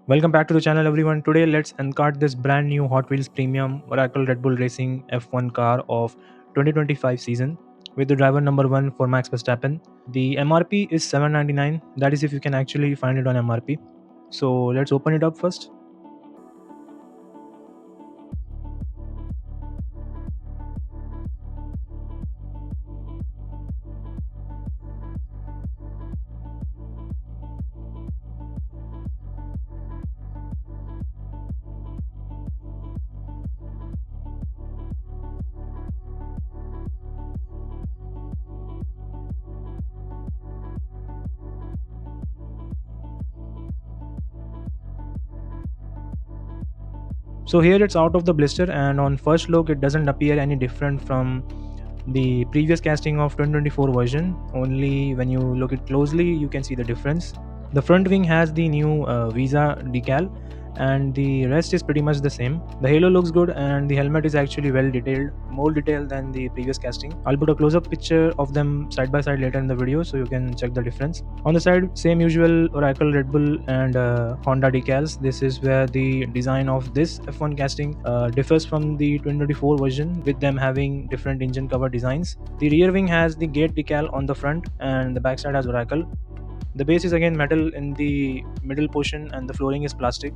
Welcome back to the channel everyone. Today let's uncard this brand new Hot Wheels Premium Oracle Red Bull Racing F1 car of 2025 season with the driver number 1 for Max Verstappen. The MRP is 799. That is if you can actually find it on MRP. So let's open it up first. So here it's out of the blister, and on first look it doesn't appear any different from the previous casting of 2024 version. Only when you look it closely you can see the difference. The front wing has the new Visa decal, and the rest is pretty much the same. The halo looks good, and the helmet is actually well detailed, more detailed than the previous casting. I'll put a close-up picture of them side by side later in the video so you can check the difference. On the side, same usual Oracle, Red Bull and Honda decals. This is where the design of this F1 casting differs from the 2024 version, with them having different engine cover designs. The rear wing has the gate decal on the front, and the backside has Oracle. The base is again metal in the middle portion, and the flooring is plastic.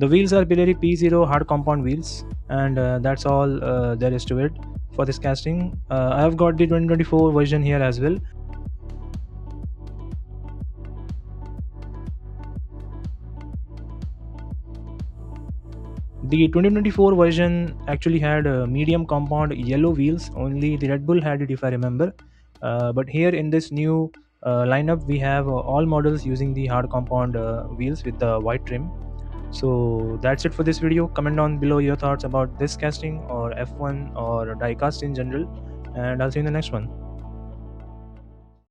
The wheels are Pirelli P0 hard compound wheels, and that's all there is to it for this casting. I have got the 2024 version here as well. The 2024 version actually had medium compound yellow wheels, only the Red Bull had it if I remember. But here in this new lineup, we have all models using the hard compound wheels with the white trim. So that's it for this video. Comment down below your thoughts about this casting or F1 or diecast in general, and I'll see you in the next one.